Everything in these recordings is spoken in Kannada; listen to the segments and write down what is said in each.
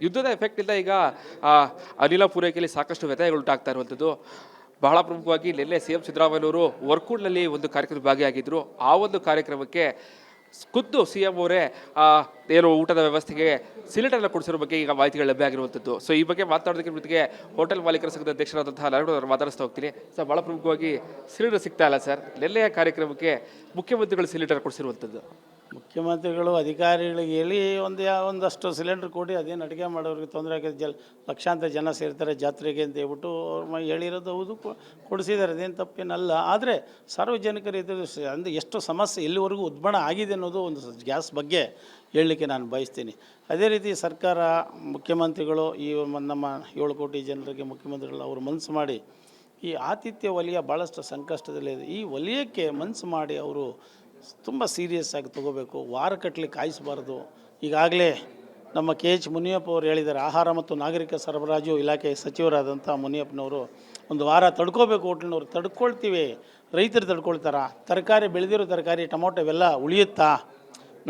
ಯುದ್ಧದ ಎಫೆಕ್ಟ್ ಇಂದ ಈಗ ಆ, ಅನಿಲ ಪೂರೈಕೆಯಲ್ಲಿ ಸಾಕಷ್ಟು ವ್ಯತ್ಯಯಗಳು ಉಂಟಾಗ್ತಾ ಇರುವಂಥದ್ದು. ಬಹಳ ಪ್ರಮುಖವಾಗಿ ನಿನ್ನೆ ಸಿಎಂ ಸಿದ್ದರಾಮಯ್ಯನವರು ವರ್ಕೂಡ್ನಲ್ಲಿ ಒಂದು ಕಾರ್ಯಕ್ರಮದಲ್ಲಿ ಭಾಗಿಯಾಗಿದ್ರು. ಆ ಒಂದು ಕಾರ್ಯಕ್ರಮಕ್ಕೆ ಖುದ್ದು ಸಿಎಂ ಅವರೇ ಏನು ಊಟದ ವ್ಯವಸ್ಥೆಗೆ ಸಿಲಿಂಡರ್ನ ಕೊಡಿಸಿರೋ ಬಗ್ಗೆ ಈಗ ಮಾಹಿತಿಗಳು ಲಭ್ಯ ಆಗಿರುವಂಥದ್ದು. ಸೊ ಈ ಬಗ್ಗೆ ಮಾತಾಡೋದಕ್ಕೆ ಜೊತೆಗೆ ಹೋಟೆಲ್ ಮಾಲೀಕರ ಸಂಘದ ಅಧ್ಯಕ್ಷರಾದಂತಹ ನಾರಾಯಣ ಅವರು ಮಾತಾಡಿಸ್ತಾ ಹೋಗ್ತೀನಿ. ಸರ್, ಬಹಳ ಪ್ರಮುಖವಾಗಿ ಸಿಲಿಂಡರ್ ಸಿಗ್ತಾ ಇಲ್ಲ ಸರ್. ನಿನ್ನೆಯ ಕಾರ್ಯಕ್ರಮಕ್ಕೆ ಮುಖ್ಯಮಂತ್ರಿಗಳು ಸಿಲಿಂಡರ್ ಕೊಡಿಸಿರುವಂಥದ್ದು. ಮುಖ್ಯಮಂತ್ರಿಗಳು ಅಧಿಕಾರಿಗಳಿಗೆ ಹೇಳಿ ಒಂದಷ್ಟು ಸಿಲಿಂಡರ್ ಕೊಡಿ, ಅದೇನು ಅಡುಗೆ ಮಾಡೋರಿಗೆ ತೊಂದರೆ ಆಗಿದೆ, ಲಕ್ಷಾಂತರ ಜನ ಸೇರ್ತಾರೆ ಜಾತ್ರೆಗೆ ಅಂತ ಹೇಳ್ಬಿಟ್ಟು ಅವ್ರು ಹೇಳಿರೋದು ಹೌದು, ಕೊಡಿಸಿದ್ದಾರೆ, ಅದೇನು ತಪ್ಪೇನಲ್ಲ. ಆದರೆ ಸಾರ್ವಜನಿಕರು ಅಂದರೆ ಎಷ್ಟು ಸಮಸ್ಯೆ ಎಲ್ಲಿವರೆಗೂ ಉದ್ಭಣ ಆಗಿದೆ ಅನ್ನೋದು ಒಂದು ಗ್ಯಾಸ್ ಬಗ್ಗೆ ಹೇಳಲಿಕ್ಕೆ ನಾನು ಬಯಸ್ತೀನಿ. ಅದೇ ರೀತಿ ಸರ್ಕಾರ, ಮುಖ್ಯಮಂತ್ರಿಗಳು ಈ ನಮ್ಮ 7 ಕೋಟಿ ಜನರಿಗೆ ಮುಖ್ಯಮಂತ್ರಿಗಳು ಅವರು ಮನಸ್ಸು ಮಾಡಿ ಈ ಆತಿಥ್ಯ ವಲಯ ಭಾಳಷ್ಟು ಸಂಕಷ್ಟದಲ್ಲಿದೆ. ಈ ವಲಯಕ್ಕೆ ಮನಸ್ಸು ಮಾಡಿ ಅವರು ತುಂಬ ಸೀರಿಯಸ್ ಆಗಿ ತೊಗೋಬೇಕು. ವಾರಗಟ್ಟಲೆ ಕಾಯಿಸಬಾರ್ದು. ಈಗಾಗಲೇ ನಮ್ಮ KH ಮುನಿಯಪ್ಪ ಅವರು ಹೇಳಿದ್ದಾರೆ, ಆಹಾರ ಮತ್ತು ನಾಗರಿಕ ಸರಬರಾಜು ಇಲಾಖೆ ಸಚಿವರಾದಂಥ ಮುನಿಯಪ್ಪನವರು ಒಂದು ವಾರ ತಡ್ಕೋಬೇಕು. ಹೋಟ್ಲಿನವ್ರು ತಡ್ಕೊಳ್ತೀವಿ, ರೈತರು ತಡ್ಕೊಳ್ತಾರ, ತರಕಾರಿ ಬೆಳೆದಿರೋ ತರಕಾರಿ ಟೊಮೊಟೊ ಇವೆಲ್ಲ ಉಳಿಯುತ್ತಾ?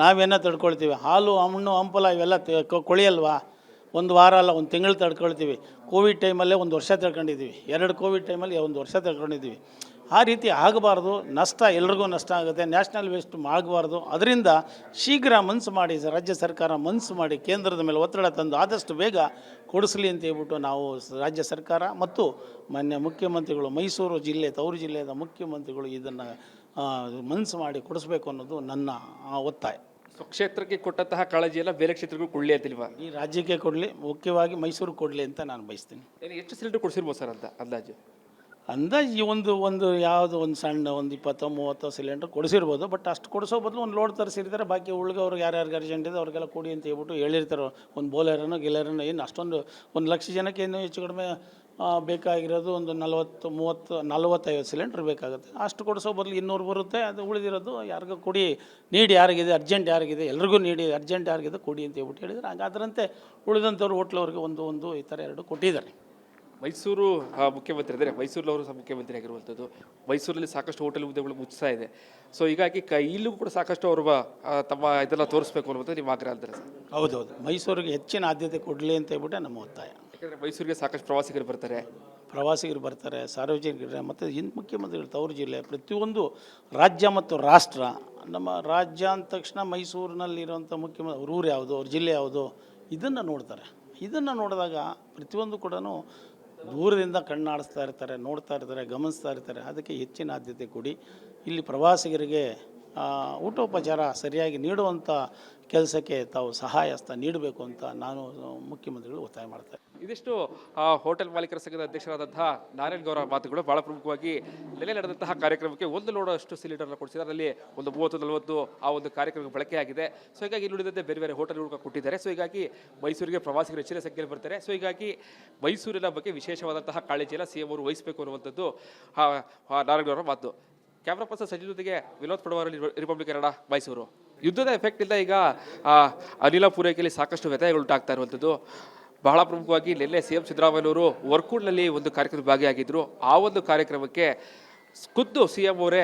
ನಾವೇನೋ ತಡ್ಕೊಳ್ತೀವಿ. ಹಾಲು, ಹಣ್ಣು, ಹಂಪಲ ಇವೆಲ್ಲ ಕೊಳೆಯಲ್ವಾ? ಒಂದು ವಾರ ಅಲ್ಲ, ಒಂದು ತಿಂಗಳು ತಡ್ಕೊಳ್ತೀವಿ. ಕೋವಿಡ್ ಟೈಮಲ್ಲೇ 1 ವರ್ಷ ತಡ್ಕೊಂಡಿದ್ದೀವಿ. 2 ಕೋವಿಡ್ ಟೈಮಲ್ಲಿ 1 ವರ್ಷ ತಡ್ಕೊಂಡಿದ್ದೀವಿ. ಆ ರೀತಿ ಆಗಬಾರ್ದು. ನಷ್ಟ ಎಲ್ರಿಗೂ ನಷ್ಟ ಆಗುತ್ತೆ. ನ್ಯಾಷನಲ್ ವೇಸ್ಟ್ ಆಗಬಾರ್ದು. ಅದರಿಂದ ಶೀಘ್ರ ಮನಸ್ಸು ಮಾಡಿ ರಾಜ್ಯ ಸರ್ಕಾರ ಮನಸ್ಸು ಮಾಡಿ ಕೇಂದ್ರದ ಮೇಲೆ ಒತ್ತಡ ತಂದು ಆದಷ್ಟು ಬೇಗ ಕೊಡಿಸಲಿ ಅಂತ ಹೇಳ್ಬಿಟ್ಟು ನಾವು ರಾಜ್ಯ ಸರ್ಕಾರ ಮತ್ತು ಮಾನ್ಯ ಮುಖ್ಯಮಂತ್ರಿಗಳು, ಮೈಸೂರು ಜಿಲ್ಲೆ ತವರು ಜಿಲ್ಲೆಯ ಮುಖ್ಯಮಂತ್ರಿಗಳು ಇದನ್ನು ಮನಸ್ಸು ಮಾಡಿ ಕೊಡಿಸ್ಬೇಕು ಅನ್ನೋದು ನನ್ನ ಒತ್ತಾಯ. ಕ್ಷೇತ್ರಕ್ಕೆ ಕೊಟ್ಟಂತಹ ಕಾಳಜಿಯೆಲ್ಲ ಬೇರೆ ಕ್ಷೇತ್ರಗಳು ಕೊಡಲಿ ಅಂತಿಲ್ವಾ? ಈ ರಾಜ್ಯಕ್ಕೆ ಕೊಡಲಿ, ಮುಖ್ಯವಾಗಿ ಮೈಸೂರು ಕೊಡಲಿ ಅಂತ ನಾನು ಬಯಸ್ತೀನಿ. ಎಷ್ಟು ಸಿಲಿಂಡರ್ ಕೊಡಿಸಿರ್ಬೋದು ಸರ್ ಅಂತ ಅಂದಾಜು? ಅಂದಾಜು ಒಂದು ಯಾವುದು ಒಂದು ಸಣ್ಣ 20-30 ಸಿಲಿಂಡರ್ ಕೊಡಿಸಿರ್ಬೋದು. ಬಟ್ ಅಷ್ಟು ಕೊಡಿಸೋ ಬದಲು ಒಂದು ಲೋಡ್ ತರಿಸಿರ್ತಾರೆ. ಬಾಕಿ ಉಳ್ಗವ್ರಿಗೆ ಯಾರ್ಯಾರಿಗೆ ಅರ್ಜೆಂಟ್ ಇದೆ ಅವ್ರಿಗೆಲ್ಲ ಕೊಡಿ ಅಂತ ಹೇಳ್ಬಿಟ್ಟು ಹೇಳಿರ್ತಾರೆ. ಒಂದು ಬೋಲೆರನೋ ಗಿಲೆರನೋ ಏನು ಅಷ್ಟೊಂದು 1 ಲಕ್ಷ ಜನಕ್ಕೆ ಏನು ಹೆಚ್ಚು ಕಡಿಮೆ ಬೇಕಾಗಿರೋದು ಒಂದು 40-30-45 ಸಿಲಿಂಡ್ರ್ ಬೇಕಾಗುತ್ತೆ. ಅಷ್ಟು ಕೊಡಿಸೋ ಬದಲು 200 ಬರುತ್ತೆ. ಅದು ಉಳಿದಿರೋದು ಯಾರಿಗೂ ಕೊಡಿ, ನೀಡಿ ಯಾರಿಗಿದೆ, ಅರ್ಜೆಂಟ್ ಯಾರಿಗಿದೆ ಎಲ್ರಿಗೂ ನೀಡಿ, ಅರ್ಜೆಂಟ್ ಯಾರಿಗಿದೆ ಕೊಡಿ ಅಂತ ಹೇಳ್ಬಿಟ್ಟು ಹೇಳಿದರೆ ಹಾಗಾದ್ರಂತೆ ಉಳಿದಂಥವ್ರು ಹೋಟ್ಲವ್ರಿಗೆ ಒಂದು ಈ ಥರ 2 ಕೊಟ್ಟಿದ್ದಾರೆ. ಮೈಸೂರು ಮುಖ್ಯಮಂತ್ರಿ ಅಂದರೆ ಮೈಸೂರಲ್ಲವರು ಸಹ ಮುಖ್ಯಮಂತ್ರಿ ಆಗಿರುವಂಥದ್ದು. ಮೈಸೂರಲ್ಲಿ ಸಾಕಷ್ಟು ಹೋಟೆಲ್ ಉದ್ಯಮಗಳು ಮುಚ್ಚಿಸ್ತಾ ಇದೆ. ಸೊ ಹೀಗಾಗಿ ಇಲ್ಲೂ ಕೂಡ ಸಾಕಷ್ಟು ಅವರು ತಮ್ಮ ಇದೆಲ್ಲ ತೋರಿಸ್ಬೇಕು ಅನ್ನೋದು ನಿಮ್ಮ ಆಗ್ರಹ ಅಂತಾರೆ ಸರ್? ಹೌದೌದು, ಮೈಸೂರಿಗೆ ಹೆಚ್ಚಿನ ಆದ್ಯತೆ ಕೊಡಲಿ ಅಂತ ಹೇಳ್ಬಿಟ್ಟು ನಮ್ಮ ಒತ್ತಾಯ. ಯಾಕಂದರೆ ಮೈಸೂರಿಗೆ ಸಾಕಷ್ಟು ಪ್ರವಾಸಿಗರು ಬರ್ತಾರೆ, ಸಾರ್ವಜನಿಕರು ಮತ್ತು ಮುಖ್ಯಮಂತ್ರಿಗಳು ತವರು ಜಿಲ್ಲೆ, ಪ್ರತಿಯೊಂದು ರಾಜ್ಯ ಮತ್ತು ರಾಷ್ಟ್ರ. ನಮ್ಮ ರಾಜ್ಯ ಅಂದ ತಕ್ಷಣ ಮೈಸೂರಿನಲ್ಲಿರುವಂಥ ಮುಖ್ಯಮಂತ್ರಿ ಊರು ಯಾವುದು, ಅವ್ರ ಜಿಲ್ಲೆ ಯಾವುದು, ಇದನ್ನು ನೋಡ್ತಾರೆ. ಇದನ್ನು ನೋಡಿದಾಗ ಪ್ರತಿಯೊಂದು ಕೂಡ ದೂರದಿಂದ ಕಣ್ಣಾಡಿಸ್ತಾ ಇರ್ತಾರೆ, ನೋಡ್ತಾ ಇರ್ತಾರೆ, ಗಮನಿಸ್ತಾ ಇರ್ತಾರೆ. ಅದಕ್ಕೆ ಹೆಚ್ಚಿನ ಆದ್ಯತೆ ಕೊಡಿ. ಇಲ್ಲಿ ಪ್ರವಾಸಿಗರಿಗೆ ಊಟೋಪಚಾರ ಸರಿಯಾಗಿ ನೀಡುವಂಥ ಕೆಲಸಕ್ಕೆ ತಾವು ಸಹಾಯ ಹಸ್ತ ನೀಡಬೇಕು ಅಂತ ನಾನು ಮುಖ್ಯಮಂತ್ರಿಗಳು ಒತ್ತಾಯ ಮಾಡ್ತಾರೆ. ಇದಿಷ್ಟು ಹೋಟೆಲ್ ಮಾಲೀಕರ ಸಂಘದ ಅಧ್ಯಕ್ಷರಾದಂತಹ ನಾರಾಯಣ್ ಗೌಡ ಮಾತುಗಳು. ಬಹಳ ಪ್ರಮುಖವಾಗಿ ನೆಲೆ ನಡೆದಂತಹ ಕಾರ್ಯಕ್ರಮಕ್ಕೆ 1 ಲೋಡ್ ಅಷ್ಟು ಸಿಲಿಂಡರ್ನ ಕೊಡಿಸಿದ್ದಾರೆ. ಅದರಲ್ಲಿ ಒಂದು 30-40 ಆ ಒಂದು ಕಾರ್ಯಕ್ರಮಕ್ಕೆ ಬಳಕೆಯಾಗಿದೆ. ಸೊ ಹೀಗಾಗಿ ಇಲ್ಲಿ ಉಳಿದಂತೆ ಬೇರೆ ಬೇರೆ ಹೋಟೆಲ್ಗಳು ಕೊಟ್ಟಿದ್ದಾರೆ. ಸೊ ಹೀಗಾಗಿ ಮೈಸೂರಿಗೆ ಪ್ರವಾಸಿಗರು ಹೆಚ್ಚಿನ ಸಂಖ್ಯೆಯಲ್ಲಿ ಬರ್ತಾರೆ. ಸೊ ಹೀಗಾಗಿ ಮೈಸೂರಿನ ಬಗ್ಗೆ ವಿಶೇಷವಾದಂತಹ ಕಾಳಜಿಯನ್ನು ಸಿಎಂ ಅವರು ವಹಿಸಬೇಕು ಅನ್ನುವಂಥದ್ದು ನಾರಾಯಣ್ ಗೌಡ ಮಾತು. ಕ್ಯಾಮ್ರಾ ಪರ್ಸನ್ ಸಂಜೆ ಜೊತೆಗೆ ವಿನೋದ್ ಪಡವಾರ, ರಿಪಬ್ಲಿಕ್ ಕನ್ನಡ, ಮೈಸೂರು. ಯುದ್ಧದ ಎಫೆಕ್ಟ್ ಇಂದ ಈಗ ಅನಿಲ ಪೂರೈಕೆಯಲ್ಲಿ ಸಾಕಷ್ಟು ವ್ಯತ್ಯಯಗಳು ಉಂಟಾಗ್ತಾ ಇರುವಂಥದ್ದು. ಬಹಳ ಪ್ರಮುಖವಾಗಿ ನಿನ್ನೆ ಸಿಎಂ ಸಿದ್ದರಾಮಯ್ಯನವರು ವರ್ಕೂಡ್ನಲ್ಲಿ ಒಂದು ಕಾರ್ಯಕ್ರಮದಲ್ಲಿ ಭಾಗಿಯಾಗಿದ್ರು. ಆ ಒಂದು ಕಾರ್ಯಕ್ರಮಕ್ಕೆ ಖುದ್ದು ಸಿಎಂ ಅವರೇ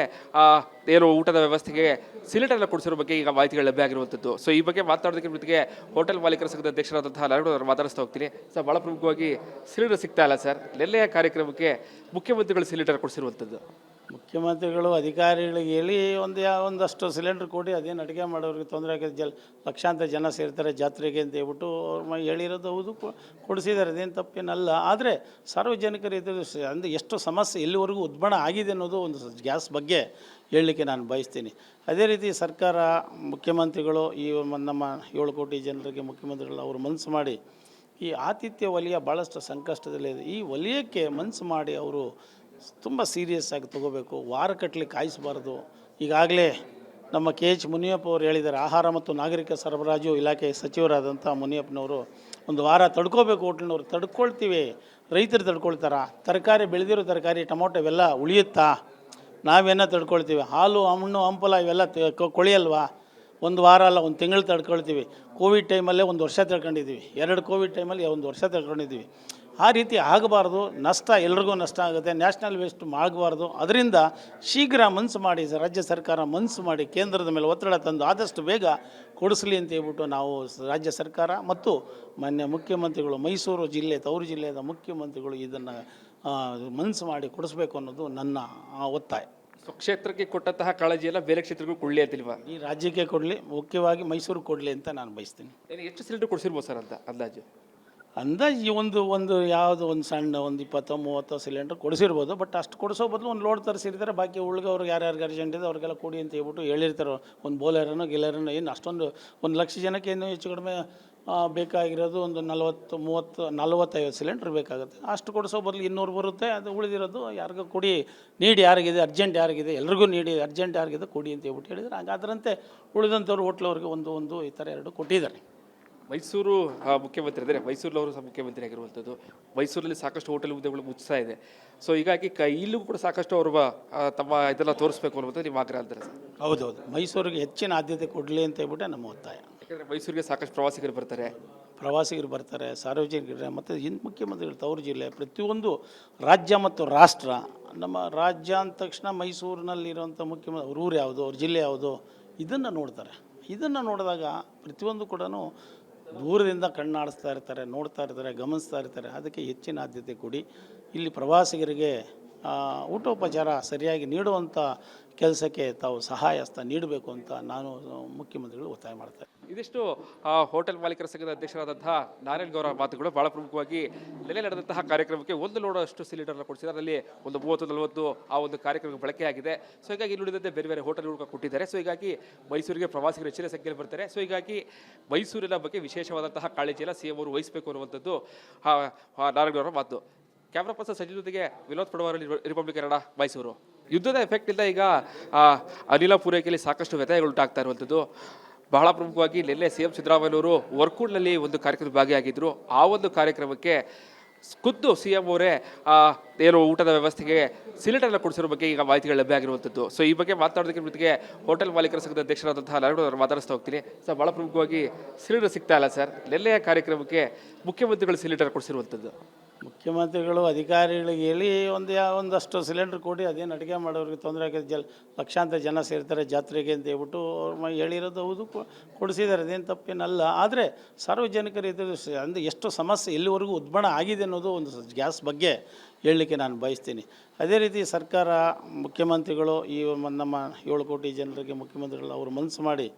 ಏನು ಊಟದ ವ್ಯವಸ್ಥೆಗೆ ಸಿಲಿಂಡರ್ನ ಕೊಡಿಸಿರೋ ಬಗ್ಗೆ ಈಗ ಮಾಹಿತಿಗಳು ಲಭ್ಯ ಆಗಿರುವಂಥದ್ದು. ಸೊ ಈ ಬಗ್ಗೆ ಮಾತಾಡೋದಕ್ಕೆ ಜೊತೆಗೆ ಹೋಟೆಲ್ ಮಾಲೀಕರ ಸಂಘದ ಅಧ್ಯಕ್ಷರಾದಂತಹ ನಾರಾಯಣ ಅವರು ಮಾತಾಡಿಸ್ತಾ ಹೋಗ್ತೀನಿ. ಸರ್, ಬಹಳ ಪ್ರಮುಖವಾಗಿ ಸಿಲಿಂಡರ್ ಸಿಗ್ತಾ ಇಲ್ಲ ಸರ್. ನಿನ್ನೆಯ ಕಾರ್ಯಕ್ರಮಕ್ಕೆ ಮುಖ್ಯಮಂತ್ರಿಗಳು ಸಿಲಿಂಡರ್ ಕೊಡಿಸಿರುವಂಥದ್ದು. ಮುಖ್ಯಮಂತ್ರಿಗಳು ಅಧಿಕಾರಿಗಳಿಗೆ ಹೇಳಿ ಒಂದಷ್ಟು ಸಿಲಿಂಡರ್ ಕೊಡಿ, ಅದೇನು ಅಡುಗೆ ಮಾಡೋರಿಗೆ ತೊಂದರೆ ಆಗಿದೆ, ಲಕ್ಷಾಂತರ ಜನ ಸೇರ್ತಾರೆ ಜಾತ್ರೆಗೆ ಅಂತ ಹೇಳ್ಬಿಟ್ಟು ಅವ್ರು ಹೇಳಿರೋದು ಹೌದು, ಕೊಡಿಸಿದ್ದಾರೆ, ಅದೇನು ತಪ್ಪೇನಲ್ಲ. ಆದರೆ ಸಾರ್ವಜನಿಕರು ಅಂದರೆ ಎಷ್ಟು ಸಮಸ್ಯೆ ಎಲ್ಲಿವರೆಗೂ ಉದ್ಭಣ ಆಗಿದೆ ಅನ್ನೋದು ಒಂದು ಗ್ಯಾಸ್ ಬಗ್ಗೆ ಹೇಳಲಿಕ್ಕೆ ನಾನು ಬಯಸ್ತೀನಿ. ಅದೇ ರೀತಿ ಸರ್ಕಾರ, ಮುಖ್ಯಮಂತ್ರಿಗಳು ಈ ನಮ್ಮ 7 ಕೋಟಿ ಜನರಿಗೆ ಮುಖ್ಯಮಂತ್ರಿಗಳು ಅವರು ಮನಸ್ಸು ಮಾಡಿ ಈ ಆತಿಥ್ಯ ವಲಯ ಭಾಳಷ್ಟು ಸಂಕಷ್ಟದಲ್ಲಿದೆ. ಈ ವಲಯಕ್ಕೆ ಮನಸ್ಸು ಮಾಡಿ ಅವರು ತುಂಬ ಸೀರಿಯಸ್ ಆಗಿ ತೊಗೋಬೇಕು. ವಾರಗಟ್ಟಲೆ ಕಾಯಿಸಬಾರ್ದು. ಈಗಾಗಲೇ ನಮ್ಮ KH ಮುನಿಯಪ್ಪ ಅವರು ಹೇಳಿದ್ದಾರೆ, ಆಹಾರ ಮತ್ತು ನಾಗರಿಕ ಸರಬರಾಜು ಇಲಾಖೆ ಸಚಿವರಾದಂಥ ಮುನಿಯಪ್ಪನವರು ಒಂದು ವಾರ ತಡ್ಕೋಬೇಕು. ಹೋಟ್ಲಿನವ್ರು ತಡ್ಕೊಳ್ತೀವಿ, ರೈತರು ತಡ್ಕೊಳ್ತಾರ, ತರಕಾರಿ ಬೆಳೆದಿರೋ ತರಕಾರಿ ಟೊಮೊಟೊ ಇವೆಲ್ಲ ಉಳಿಯುತ್ತಾ? ನಾವೇನೋ ತಡ್ಕೊಳ್ತೀವಿ. ಹಾಲು, ಹಣ್ಣು, ಹಂಪಲ ಇವೆಲ್ಲ ಕೊಳೆಯಲ್ವಾ? ಒಂದು ವಾರ ಅಲ್ಲ, ಒಂದು ತಿಂಗಳು ತಡ್ಕೊಳ್ತೀವಿ. ಕೋವಿಡ್ ಟೈಮಲ್ಲೇ 1 ವರ್ಷ ತಡ್ಕೊಂಡಿದ್ದೀವಿ. 2 ಕೋವಿಡ್ ಟೈಮಲ್ಲಿ 1 ವರ್ಷ ತಡ್ಕೊಂಡಿದ್ದೀವಿ. ಆ ರೀತಿ ಆಗಬಾರ್ದು. ನಷ್ಟ ಎಲ್ರಿಗೂ ನಷ್ಟ ಆಗುತ್ತೆ. ನ್ಯಾಷನಲ್ ವೇಸ್ಟ್ ಆಗಬಾರ್ದು. ಅದರಿಂದ ಶೀಘ್ರ ಮನಸ್ಸು ಮಾಡಿ ರಾಜ್ಯ ಸರ್ಕಾರ ಮನಸ್ಸು ಮಾಡಿ ಕೇಂದ್ರದ ಮೇಲೆ ಒತ್ತಡ ತಂದು ಆದಷ್ಟು ಬೇಗ ಕೊಡಿಸಲಿ ಅಂತ ಹೇಳ್ಬಿಟ್ಟು ನಾವು ರಾಜ್ಯ ಸರ್ಕಾರ ಮತ್ತು ಮಾನ್ಯ ಮುಖ್ಯಮಂತ್ರಿಗಳು, ಮೈಸೂರು ಜಿಲ್ಲೆ ತವರು ಜಿಲ್ಲೆಯ ಮುಖ್ಯಮಂತ್ರಿಗಳು ಇದನ್ನು ಮನಸ್ಸು ಮಾಡಿ ಕೊಡಿಸ್ಬೇಕು ಅನ್ನೋದು ನನ್ನ ಒತ್ತಾಯ. ಸೊ ಕ್ಷೇತ್ರಕ್ಕೆ ಕೊಟ್ಟಂತಹ ಕಾಳಜಿಯೆಲ್ಲ ಬೇರೆ ಕ್ಷೇತ್ರಗಳು ಕೊಡಲಿ ಅಂತಿಲ್ವಾ? ಈ ರಾಜ್ಯಕ್ಕೆ ಕೊಡಲಿ, ಮುಖ್ಯವಾಗಿ ಮೈಸೂರು ಕೊಡಲಿ ಅಂತ ನಾನು ಬಯಸ್ತೀನಿ. ಎಷ್ಟು ಸಿಲಿಂಡರ್ ಕೊಡಿಸಿರ್ಬೋದು ಸರ್ ಅಂತ ಅಂದಾಜು? ಅಂದಾಜು ಈ ಒಂದು ಯಾವುದು ಒಂದು ಸಣ್ಣ ಒಂದು 20-30 ಸಿಲಿಂಡರ್ ಕೊಡಿಸಿರ್ಬೋದು. ಬಟ್ ಅಷ್ಟು ಕೊಡಿಸೋ ಬದಲು ಒಂದು ಲೋಡ್ ತರಿಸಿರ್ತಾರೆ. ಬಾಕಿ ಉಳ್ಗವ್ರಿಗೆ ಯಾರ್ಯಾರಿಗೆ ಅರ್ಜೆಂಟ್ ಇದೆ ಅವ್ರಿಗೆಲ್ಲ ಕೊಡಿ ಅಂತ ಹೇಳ್ಬಿಟ್ಟು ಹೇಳಿರ್ತಾರೆ. ಒಂದು ಬೋಲೆರನೋ ಗಿಲೆರನೋ ಏನು ಅಷ್ಟೊಂದು 1 ಲಕ್ಷ ಜನಕ್ಕೆ ಏನು ಹೆಚ್ಚು ಕಡಿಮೆ ಬೇಕಾಗಿರೋದು ಒಂದು 40-45 ಸಿಲಿಂಡ್ರ್ ಬೇಕಾಗುತ್ತೆ. ಅಷ್ಟು ಕೊಡಿಸೋ ಬದಲು 200 ಬರುತ್ತೆ. ಅದು ಉಳಿದಿರೋದು ಯಾರಿಗೂ ಕೊಡಿ, ನೀಡಿ ಯಾರಿಗಿದೆ ಅರ್ಜೆಂಟ್ ಯಾರಿಗಿದೆ ಎಲ್ರಿಗೂ ನೀಡಿ ಅರ್ಜೆಂಟ್ ಯಾರಿಗಿದೆ ಕೊಡಿ ಅಂತ ಹೇಳ್ಬಿಟ್ಟು ಹೇಳಿದರೆ ಹಾಗಾದ್ರಂತೆ ಉಳಿದಂಥವ್ರು ಹೋಟ್ಲವ್ರಿಗೆ ಒಂದು ಈ ಥರ 2 ಕೊಟ್ಟಿದ್ದಾರೆ. ಮೈಸೂರು ಮುಖ್ಯಮಂತ್ರಿ ಅಂದರೆ ಮೈಸೂರಲ್ಲವರು ಸಹ ಮುಖ್ಯಮಂತ್ರಿ ಆಗಿರುವಂಥದ್ದು. ಮೈಸೂರಲ್ಲಿ ಸಾಕಷ್ಟು ಹೋಟೆಲ್ ಉದ್ಯಮಗಳು ಮುಚ್ತಾ ಇದೆ. ಸೊ ಹೀಗಾಗಿ ಇಲ್ಲೂ ಕೂಡ ಸಾಕಷ್ಟು ಅವರು ತಮ್ಮ ಇದೆಲ್ಲ ತೋರಿಸ್ಬೇಕು ಅನ್ನೋದು ನಿಮ್ಮ ಆಗ್ರಹ ಅಂತಾರೆ ಸರ್? ಹೌದೌದು, ಮೈಸೂರಿಗೆ ಹೆಚ್ಚಿನ ಆದ್ಯತೆ ಕೊಡಲಿ ಅಂತ ಹೇಳ್ಬಿಟ್ಟೆ ನಮ್ಮ ಒತ್ತಾಯ. ಯಾಕಂದರೆ ಮೈಸೂರಿಗೆ ಸಾಕಷ್ಟು ಪ್ರವಾಸಿಗರು ಬರ್ತಾರೆ, ಸಾರ್ವಜನಿಕರು ಮತ್ತು ಮುಖ್ಯಮಂತ್ರಿಗಳು ತವರು ಜಿಲ್ಲೆ ಪ್ರತಿಯೊಂದು ರಾಜ್ಯ ಮತ್ತು ರಾಷ್ಟ್ರ. ನಮ್ಮ ರಾಜ್ಯ ಅಂದ ತಕ್ಷಣ ಮೈಸೂರಿನಲ್ಲಿರುವಂಥ ಮುಖ್ಯಮಂತ್ರಿ ಅವ್ರ ಊರು ಯಾವುದು, ಅವ್ರ ಜಿಲ್ಲೆ ಯಾವುದು ಇದನ್ನು ನೋಡ್ತಾರೆ. ಇದನ್ನು ನೋಡಿದಾಗ ಪ್ರತಿಯೊಂದು ಕೂಡ ದೂರದಿಂದ ಕಣ್ಣಾಡಿಸ್ತಾ ಇರ್ತಾರೆ, ನೋಡ್ತಾ ಇರ್ತಾರೆ, ಗಮನಿಸ್ತಾ ಇರ್ತಾರೆ. ಅದಕ್ಕೆ ಹೆಚ್ಚಿನ ಆದ್ಯತೆ ಕೊಡಿ. ಇಲ್ಲಿ ಪ್ರವಾಸಿಗರಿಗೆ ಊಟೋಪಚಾರ ಸರಿಯಾಗಿ ನೀಡುವಂಥ ಕೆಲಸಕ್ಕೆ ತಾವು ಸಹಾಯ ಹಸ್ತ ನೀಡಬೇಕು ಅಂತ ನಾನು ಮುಖ್ಯಮಂತ್ರಿಗಳು ಒತ್ತಾಯ ಮಾಡ್ತಾರೆ. ಇದಿಷ್ಟು ಹೋಟೆಲ್ ಮಾಲೀಕರ ಸಂಘದ ಅಧ್ಯಕ್ಷರಾದಂತಹ ನಾರಾಯಣಗೌಡ ಮಾತುಗಳು. ಬಹಳ ಪ್ರಮುಖವಾಗಿ ನೆಲೆ ನಡೆದಂತಹ ಕಾರ್ಯಕ್ರಮಕ್ಕೆ 1 ಲೋಡ್ ಅಷ್ಟು ಸಿಲಿಂಡರ್ನ ಕೊಡಿಸಿದ್ದಾರೆ. ಅದರಲ್ಲಿ ಒಂದು 30-40 ಆ ಒಂದು ಕಾರ್ಯಕ್ರಮಕ್ಕೆ ಬಳಕೆಯಾಗಿದೆ. ಸೊ ಹೀಗಾಗಿ ಇಲ್ಲಿ ಉಳಿದಂತೆ ಬೇರೆ ಬೇರೆ ಹೋಟೆಲ್ಗಳು ಕೊಟ್ಟಿದ್ದಾರೆ. ಸೊ ಹೀಗಾಗಿ ಮೈಸೂರಿಗೆ ಪ್ರವಾಸಿಗರು ಹೆಚ್ಚಿನ ಸಂಖ್ಯೆಯಲ್ಲಿ ಬರ್ತಾರೆ. ಸೊ ಹೀಗಾಗಿ ಮೈಸೂರಿನ ಬಗ್ಗೆ ವಿಶೇಷವಾದಂತಹ ಕಾಳಜಿಯನ್ನು CM ಅವರು ವಹಿಸಬೇಕು ಅನ್ನುವಂಥದ್ದು ನಾರಾಯಣಗೌಡರ ಮಾತು. ಕ್ಯಾಮ್ರಾ ಪರ್ಸನ್ ಸಚಿವ ಜೊತೆಗೆ ವಿನೋದ್ ಪಡವಾರ, ರಿಪಬ್ಲಿಕ್ ಕನ್ನಡ, ಮೈಸೂರು. ಯುದ್ಧದ ಎಫೆಕ್ಟ್ ಇಂದ ಈಗ ಅನಿಲ ಪೂರೈಕೆಯಲ್ಲಿ ಸಾಕಷ್ಟು ವ್ಯತ್ಯಯಗಳು ಉಂಟಾಗ್ತಾ ಇರುವಂಥದ್ದು. ಬಹಳ ಪ್ರಮುಖವಾಗಿ ನಿನ್ನೆ CM ಸಿದ್ದರಾಮಯ್ಯನವರು ವರ್ಕೂಡ್ನಲ್ಲಿ ಒಂದು ಕಾರ್ಯಕ್ರಮದಲ್ಲಿ ಭಾಗಿಯಾಗಿದ್ದರು. ಆ ಒಂದು ಕಾರ್ಯಕ್ರಮಕ್ಕೆ ಖುದ್ದು CM ಅವರೇ ಏನು ಊಟದ ವ್ಯವಸ್ಥೆಗೆ ಸಿಲಿಂಡರ್ನ ಕೊಡಿಸಿರೋ ಬಗ್ಗೆ ಈಗ ಮಾಹಿತಿಗಳು ಲಭ್ಯ ಆಗಿರುವಂಥದ್ದು. ಸೊ ಈ ಬಗ್ಗೆ ಮಾತನಾಡೋದಕ್ಕೆ ಜೊತೆಗೆ ಹೋಟೆಲ್ ಮಾಲೀಕರ ಸಂಘದ ಅಧ್ಯಕ್ಷರಾದಂತಹ ನಾರಾಯಣ ಅವರು ಮಾತಾಡಿಸ್ತಾ ಹೋಗ್ತೀನಿ. ಸರ್, ಬಹಳ ಪ್ರಮುಖವಾಗಿ ಸಿಲಿಂಡರ್ ಸಿಗ್ತಾ ಇಲ್ಲ ಸರ್. ನೆನ್ನೆಯ ಕಾರ್ಯಕ್ರಮಕ್ಕೆ ಮುಖ್ಯಮಂತ್ರಿಗಳು ಸಿಲಿಂಡರ್ ಕೊಡಿಸಿರುವಂಥದ್ದು. ಮುಖ್ಯಮಂತ್ರಿಗಳು ಅಧಿಕಾರಿಗಳಿಗೆ ಹೇಳಿ ಒಂದಷ್ಟು ಸಿಲಿಂಡರ್ ಕೊಡಿ, ಅದೇನು ಅಡುಗೆ ಮಾಡೋರಿಗೆ ತೊಂದರೆ ಆಗಿದೆ, ಲಕ್ಷಾಂತರ ಜನ ಸೇರ್ತಾರೆ ಜಾತ್ರೆಗೆ ಅಂತ ಹೇಳ್ಬಿಟ್ಟು ಹೇಳಿರೋದು ಹೌದು, ಕೊಡಿಸಿದ್ದಾರೆ, ಅದೇನು ತಪ್ಪೇನಲ್ಲ. ಆದರೆ ಸಾರ್ವಜನಿಕರು ಇದು ಅಂದರೆ ಎಷ್ಟು ಸಮಸ್ಯೆ ಎಲ್ಲಿವರೆಗೂ ಉದ್ಭಣ ಆಗಿದೆ ಅನ್ನೋದು ಒಂದು ಗ್ಯಾಸ್ ಬಗ್ಗೆ ಹೇಳಲಿಕ್ಕೆ ನಾನು ಬಯಸ್ತೀನಿ. ಅದೇ ರೀತಿ ಸರ್ಕಾರ, ಮುಖ್ಯಮಂತ್ರಿಗಳು ಈ ನಮ್ಮ 7 ಕೋಟಿ ಜನರಿಗೆ ಮುಖ್ಯಮಂತ್ರಿಗಳು ಅವರು ಮನಸ್ಸು ಮಾಡಿ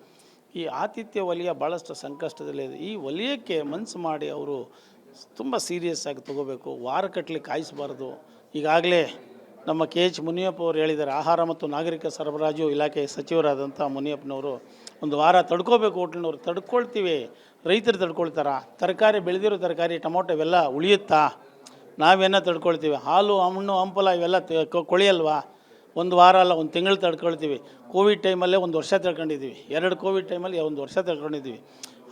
ಈ ಆತಿಥ್ಯ ವಲಯ ಭಾಳಷ್ಟು ಸಂಕಷ್ಟದಲ್ಲಿದೆ. ಈ ವಲಯಕ್ಕೆ ಮನಸ್ಸು ಮಾಡಿ ಅವರು ತುಂಬ ಸೀರಿಯಸ್ ಆಗಿ ತೊಗೋಬೇಕು. ವಾರಗಟ್ಟಲೆ ಕಾಯಿಸಬಾರ್ದು. ಈಗಾಗಲೇ ನಮ್ಮ KH ಮುನಿಯಪ್ಪ ಅವರು ಹೇಳಿದ್ದಾರೆ. ಆಹಾರ ಮತ್ತು ನಾಗರಿಕ ಸರಬರಾಜು ಇಲಾಖೆ ಸಚಿವರಾದಂಥ ಮುನಿಯಪ್ಪನವರು ಒಂದು ವಾರ ತಡ್ಕೋಬೇಕು. ಹೋಟ್ಲಿನವ್ರು ತಡ್ಕೊಳ್ತೀವಿ, ರೈತರು ತಡ್ಕೊಳ್ತಾರ? ತರಕಾರಿ ಬೆಳೆದಿರೋ ತರಕಾರಿ, ಟೊಮೊಟೊ ಇವೆಲ್ಲ ಉಳಿಯುತ್ತಾ? ನಾವೇನೋ ತಡ್ಕೊಳ್ತೀವಿ. ಹಾಲು, ಹಣ್ಣು, ಹಂಪಲ ಇವೆಲ್ಲ ಕೊಳೆಯಲ್ವಾ? ಒಂದು ವಾರ ಅಲ್ಲ, ಒಂದು ತಿಂಗಳು ತಡ್ಕೊಳ್ತೀವಿ. ಕೋವಿಡ್ ಟೈಮಲ್ಲೇ 1 ವರ್ಷ ತಡ್ಕೊಂಡಿದ್ದೀವಿ. 2 ಕೋವಿಡ್ ಟೈಮಲ್ಲಿ 1 ವರ್ಷ ತಡ್ಕೊಂಡಿದ್ದೀವಿ.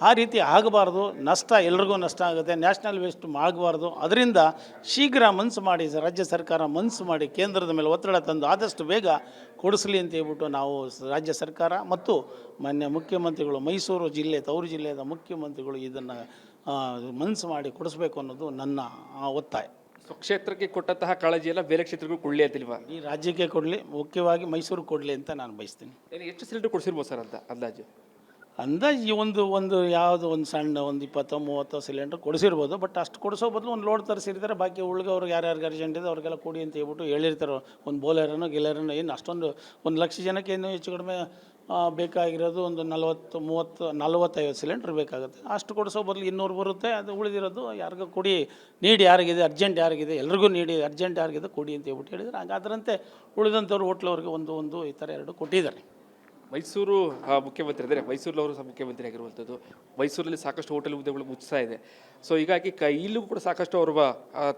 ಆ ರೀತಿ ಆಗಬಾರ್ದು. ನಷ್ಟ ಎಲ್ರಿಗೂ ನಷ್ಟ ಆಗುತ್ತೆ. ನ್ಯಾಷನಲ್ ವೇಸ್ಟ್ ಆಗಬಾರ್ದು. ಅದರಿಂದ ಶೀಘ್ರ ಮನಸ್ಸು ಮಾಡಿ ರಾಜ್ಯ ಸರ್ಕಾರ ಮನಸ್ಸು ಮಾಡಿ ಕೇಂದ್ರದ ಮೇಲೆ ಒತ್ತಡ ತಂದು ಆದಷ್ಟು ಬೇಗ ಕೊಡಿಸಲಿ ಅಂತ ಹೇಳ್ಬಿಟ್ಟು ನಾವು ರಾಜ್ಯ ಸರ್ಕಾರ ಮತ್ತು ಮಾನ್ಯ ಮುಖ್ಯಮಂತ್ರಿಗಳು, ಮೈಸೂರು ಜಿಲ್ಲೆ ತವರು ಜಿಲ್ಲೆಯ ಮುಖ್ಯಮಂತ್ರಿಗಳು ಇದನ್ನು ಮನಸ್ಸು ಮಾಡಿ ಕೊಡಿಸ್ಬೇಕು ಅನ್ನೋದು ನನ್ನ ಒತ್ತಾಯ. ಸೊ ಕ್ಷೇತ್ರಕ್ಕೆ ಕೊಟ್ಟಂತಹ ಕಾಳಜಿಯೆಲ್ಲ ಬೇರೆ ಕ್ಷೇತ್ರಗಳು ಕೊಡಲಿ ಅಂತಿಲ್ವಾ? ಈ ರಾಜ್ಯಕ್ಕೆ ಕೊಡಲಿ, ಮುಖ್ಯವಾಗಿ ಮೈಸೂರು ಕೊಡಲಿ ಅಂತ ನಾನು ಬಯಸ್ತೀನಿ. ಎಷ್ಟು ಸಿಲಿಂಡರ್ ಕೊಡಿಸಿರ್ಬೋದು ಸರ್ ಅಂತ ಅಂದಾಜು? ಅಂದಾಜು ಒಂದು ಯಾವುದು ಒಂದು ಸಣ್ಣ ಒಂದು 20-30 ಸಿಲಿಂಡರ್ ಕೊಡಿಸಿರ್ಬೋದು. ಬಟ್ ಅಷ್ಟು ಕೊಡಿಸೋ ಬದಲು ಒಂದು ಲೋಡ್ ತರಿಸಿರ್ತಾರೆ. ಬಾಕಿ ಉಳ್ಗವ್ರಿಗೆ ಯಾರ್ಯಾರಿಗೆ ಅರ್ಜೆಂಟ್ ಇದೆ ಅವ್ರಿಗೆಲ್ಲ ಕೊಡಿ ಅಂತ ಹೇಳ್ಬಿಟ್ಟು ಹೇಳಿರ್ತಾರೆ. ಒಂದು ಬೋಲೆರನೋ ಗಿಲೆರನೋ ಏನು ಅಷ್ಟೊಂದು 1 ಲಕ್ಷ ಜನಕ್ಕೆ ಏನು ಹೆಚ್ಚು ಕಡಿಮೆ ಬೇಕಾಗಿರೋದು ಒಂದು 40-45 ಸಿಲಿಂಡ್ರ್ ಬೇಕಾಗುತ್ತೆ. ಅಷ್ಟು ಕೊಡಿಸೋ ಬದಲು 200 ಬರುತ್ತೆ. ಅದು ಉಳಿದಿರೋದು ಯಾರಿಗೂ ಕೊಡಿ, ನೀಡಿ ಯಾರಿಗಿದೆ ಅರ್ಜೆಂಟ್ ಯಾರಿಗಿದೆ ಎಲ್ರಿಗೂ ನೀಡಿ ಅರ್ಜೆಂಟ್ ಯಾರಿಗಿದೆ ಕೊಡಿ ಅಂತ ಹೇಳ್ಬಿಟ್ಟು ಹೇಳಿದರೆ ಹಾಗಾದ್ರಂತೆ ಉಳಿದಂಥವ್ರು ಹೋಟ್ಲವ್ರಿಗೆ ಒಂದು ಈ ಥರ 2 ಕೊಟ್ಟಿದ್ದಾರೆ. ಮೈಸೂರು ಮುಖ್ಯಮಂತ್ರಿ ಅಂದರೆ ಮೈಸೂರಲ್ಲವರು ಸಹ ಮುಖ್ಯಮಂತ್ರಿ ಆಗಿರುವಂಥದ್ದು. ಮೈಸೂರಲ್ಲಿ ಸಾಕಷ್ಟು ಹೋಟೆಲ್ ಉದ್ಯಮಗಳು ಮುಚ್ತಾ ಇದೆ. ಸೊ ಹೀಗಾಗಿ ಇಲ್ಲೂ ಕೂಡ ಸಾಕಷ್ಟು ಅವರು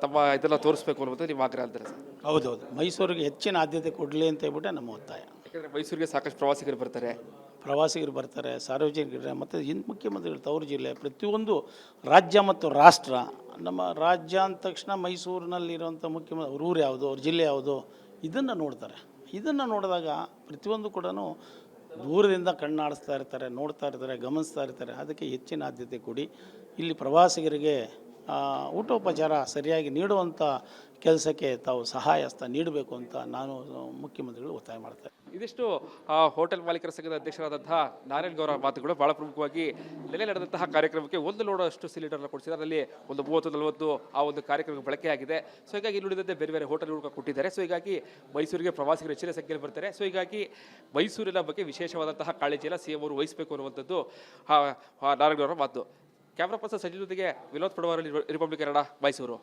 ತಮ್ಮ ಇದೆಲ್ಲ ತೋರಿಸ್ಬೇಕು ಅನ್ನೋದು ನಿಮ್ಮ ಆಗ್ರಹ ಅಂತಾರೆ ಸರ್? ಹೌದೌದು, ಮೈಸೂರಿಗೆ ಹೆಚ್ಚಿನ ಆದ್ಯತೆ ಕೊಡಲಿ ಅಂತ ಹೇಳ್ಬಿಟ್ಟೆ ನಮ್ಮ ಒತ್ತಾಯ. ಯಾಕಂದರೆ ಮೈಸೂರಿಗೆ ಸಾಕಷ್ಟು ಪ್ರವಾಸಿಗರು ಬರ್ತಾರೆ, ಸಾರ್ವಜನಿಕರು ಮತ್ತು ಮುಖ್ಯಮಂತ್ರಿಗಳು ತವರು ಜಿಲ್ಲೆ ಪ್ರತಿಯೊಂದು ರಾಜ್ಯ ಮತ್ತು ರಾಷ್ಟ್ರ. ನಮ್ಮ ರಾಜ್ಯ ಅಂದ ತಕ್ಷಣ ಮೈಸೂರಿನಲ್ಲಿರುವಂಥ ಮುಖ್ಯಮಂತ್ರಿ ಅವ್ರ ಊರು ಯಾವುದು, ಅವ್ರ ಜಿಲ್ಲೆ ಯಾವುದು ಇದನ್ನು ನೋಡ್ತಾರೆ. ಇದನ್ನು ನೋಡಿದಾಗ ಪ್ರತಿಯೊಂದು ಕೂಡ ದೂರದಿಂದ ಕಣ್ಣಾಡಿಸ್ತಾ ಇರ್ತಾರೆ, ನೋಡ್ತಾ ಇರ್ತಾರೆ, ಗಮನಿಸ್ತಾ ಇರ್ತಾರೆ. ಅದಕ್ಕೆ ಹೆಚ್ಚಿನ ಆದ್ಯತೆ ಕೊಡಿ. ಇಲ್ಲಿ ಪ್ರವಾಸಿಗರಿಗೆ ಊಟೋಪಚಾರ ಸರಿಯಾಗಿ ನೀಡುವಂಥ ಕೆಲಸಕ್ಕೆ ತಾವು ಸಹಾಯ ಹಸ್ತ ನೀಡಬೇಕು ಅಂತ ನಾನು ಮುಖ್ಯಮಂತ್ರಿಗಳು ಒತ್ತಾಯ ಮಾಡ್ತೇನೆ. ಇದಿಷ್ಟು ಹೋಟೆಲ್ ಮಾಲೀಕರ ಸಂಘದ ಅಧ್ಯಕ್ಷರಾದಂತಹ ನಾರಾಯಣಗೌಡ ಮಾತುಗಳು. ಬಹಳ ಪ್ರಮುಖವಾಗಿ ನೆಲೆ ನಡೆದಂತಹ ಕಾರ್ಯಕ್ರಮಕ್ಕೆ 1 ಲೋಡಷ್ಟು ಸಿಲಿಂಡರ್ನ ಕೊಡಿಸಿದ್ದಾರೆ. ಅದರಲ್ಲಿ ಒಂದು 30-40 ಆ ಒಂದು ಕಾರ್ಯಕ್ರಮಕ್ಕೆ ಬಳಕೆಯಾಗಿದೆ. ಸೊ ಹೀಗಾಗಿ ಇಲ್ಲಿ ಉಳಿದಂತೆ ಬೇರೆ ಬೇರೆ ಹೋಟೆಲ್ಗಳು ಕೊಟ್ಟಿದ್ದಾರೆ. ಸೊ ಹೀಗಾಗಿ ಮೈಸೂರಿಗೆ ಪ್ರವಾಸಿಗರು ಹೆಚ್ಚಿನ ಸಂಖ್ಯೆಯಲ್ಲಿ ಬರ್ತಾರೆ. ಸೊ ಹೀಗಾಗಿ ಮೈಸೂರಿನ ಬಗ್ಗೆ ವಿಶೇಷವಾದಂತಹ ಕಾಳಜಿಯನ್ನು ಸಿಎಂ ಅವರು ವಹಿಸಬೇಕು ಅನ್ನುವಂಥದ್ದು ನಾರಾಯಣಗೌಡರ ಮಾತು. ಕ್ಯಾಮ್ರಾ ಪರ್ಸನ್ ಸಂಜಯ್ ಜೊತೆಗೆ ವಿನೋದ್ ಪಡವಾರಲ್ಲಿ ರಿಪಬ್ಲಿಕ್ ಕನ್ನಡ, ಮೈಸೂರು.